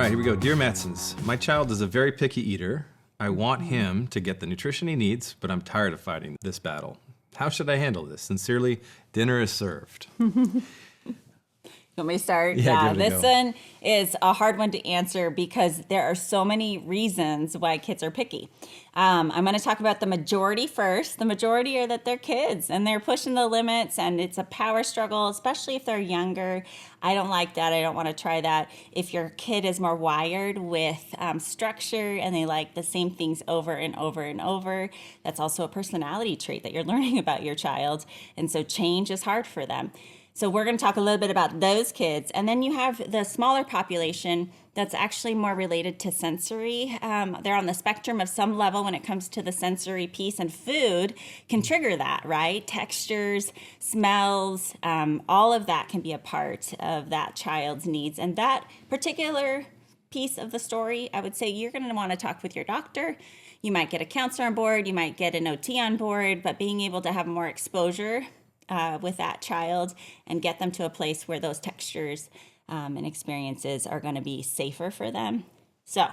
right, here we go. Dear Matsons, my child is a very picky eater. I want him to get the nutrition he needs, but I'm tired of fighting this battle. How should I handle this? Sincerely, dinner is served. Want me to start? Yeah, This one is a hard one to answer because there are so many reasons why kids are picky. I'm going to talk about the majority first. The majority are that they're kids and they're pushing the limits and it's a power struggle, especially if they're younger. I don't like that. I don't want to try that. If your kid is more wired with structure and they like the same things over and over and over, that's also a personality trait that you're learning about your child. And so change is hard for them. So we're going to talk a little bit about those kids. And then you have the smaller population that's actually more related to sensory. They're on the spectrum of some level when it comes to the sensory piece, and food can trigger that, right? Textures, smells, all of that can be a part of that child's needs. And that particular piece of the story, I would say you're going to want to talk with your doctor. You might get a counselor on board, you might get an OT on board, but being able to have more exposure with that child and get them to a place where those textures and experiences are going to be safer for them. So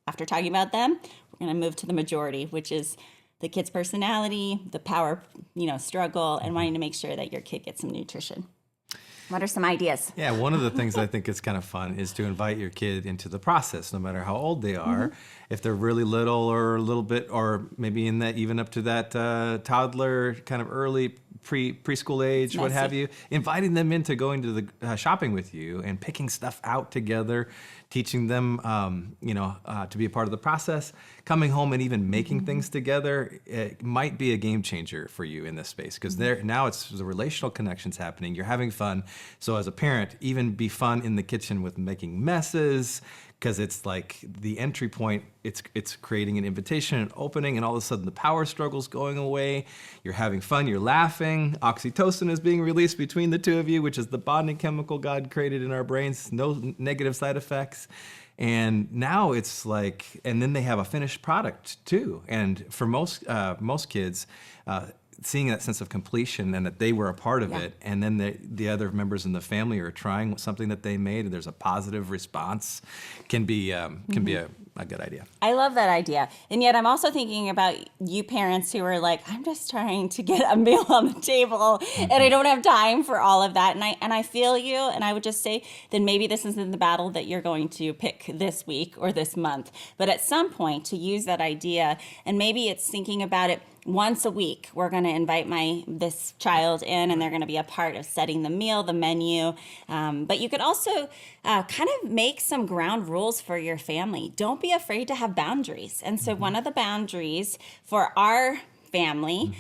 after talking about them, we're going to move to the majority, which is the kid's personality, the power, struggle, and wanting to make sure that your kid gets some nutrition. What are some ideas? Yeah, one of the things I think is kind of fun is to invite your kid into the process, no matter how old they are. Mm-hmm. If they're really little or a little bit, or maybe in that, even up to that toddler, kind of early preschool age, what have you, inviting them into going to the shopping with you and picking stuff out together, teaching them, to be a part of the process, coming home and even making things together. It might be a game changer for you in this space because now it's the relational connections happening. You're having fun. So as a parent, even be fun in the kitchen with making messes, because it's like the entry point, it's creating an invitation, an opening, and all of a sudden the power struggle's going away. You're having fun, you're laughing. Oxytocin is being released between the two of you, which is the bonding chemical God created in our brains, no negative side effects. And now it's like, and then they have a finished product too. And for most kids, seeing that sense of completion and that they were a part of it, and then the other members in the family are trying something that they made, and there's a positive response, can be a good idea. I love that idea. And yet I'm also thinking about you parents who are like, I'm just trying to get a meal on the table and I don't have time for all of that. And I feel you. And I would just say, then maybe this isn't the battle that you're going to pick this week or this month. But at some point to use that idea, and maybe it's thinking about it once a week, we're going to invite this child in, and they're going to be a part of setting the meal, the menu. But you could also kind of make some ground rules for your family. Don't be afraid to have boundaries. And so one of the boundaries for our family,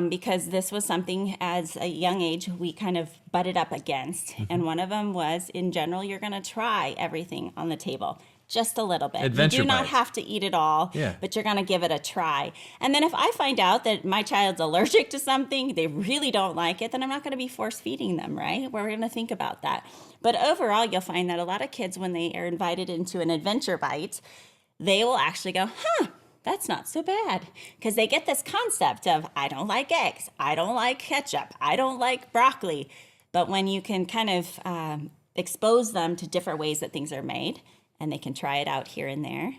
because this was something as a young age we kind of butted up against. And one of them was, in general, you're going to try everything on the table. Just a little bit. Adventure you do not bites. have to eat it all, but you're going to give it a try. And then if I find out that my child's allergic to something, they really don't like it, then I'm not going to be force feeding them, right? We're going to think about that. But overall, you'll find that a lot of kids, when they are invited into an adventure bite, they will actually go, that's not so bad. Because they get this concept of, I don't like eggs, I don't like ketchup, I don't like broccoli. But when you can kind of expose them to different ways that things are made, and they can try it out here and there,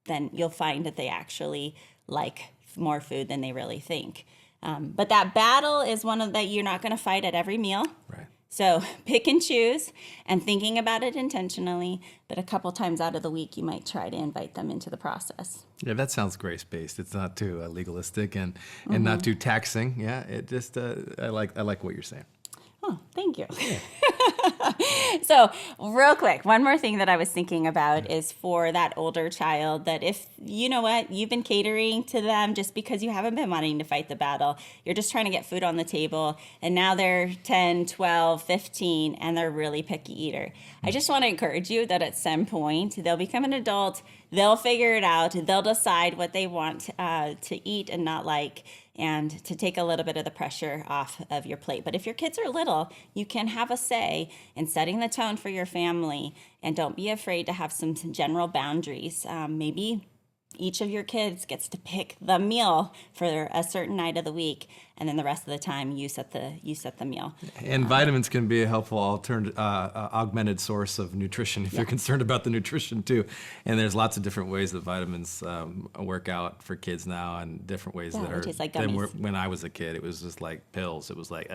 then you'll find that they actually like more food than they really think. But that battle is one of that you're not going to fight at every meal. Right. So pick and choose, and thinking about it intentionally, but a couple times out of the week, you might try to invite them into the process. Yeah, that sounds grace-based. It's not too legalistic and not too taxing. Yeah, it just, I like what you're saying. Oh, thank you. Yeah. So real quick, one more thing that I was thinking about is for that older child, that if, you know what, you've been catering to them just because you haven't been wanting to fight the battle. You're just trying to get food on the table. And now they're 10, 12, 15, and they're really picky eater. I just want to encourage you that at some point they'll become an adult. They'll figure it out. They'll decide what they want to eat and not like, and to take a little bit of the pressure off of your plate. But if your kids are little, you can have a say in setting the tone for your family, and don't be afraid to have some general boundaries. Maybe each of your kids gets to pick the meal for a certain night of the week, and then the rest of the time you set the meal. And vitamins can be a helpful alternative, augmented source of nutrition if you're concerned about the nutrition too. And there's lots of different ways that vitamins work out for kids now, and different ways that are tastes like than gummies. when I was a kid. It was just like pills. It was like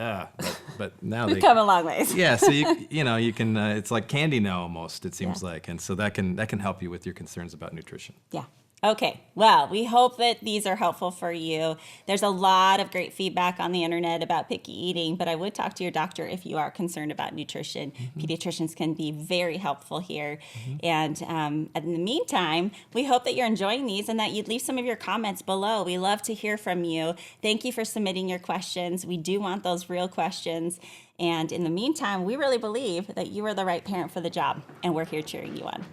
but now We've they come a long ways. yeah. So you can it's like candy now almost. It seems like, and so that can help you with your concerns about nutrition. Yeah. Okay. Well, we hope that these are helpful for you. There's a lot of great feedback on the internet about picky eating, but I would talk to your doctor if you are concerned about nutrition. Pediatricians can be very helpful here. And in the meantime, we hope that you're enjoying these and that you'd leave some of your comments below. We love to hear from you. Thank you for submitting your questions. We do want those real questions. And in the meantime, we really believe that you are the right parent for the job, and we're here cheering you on.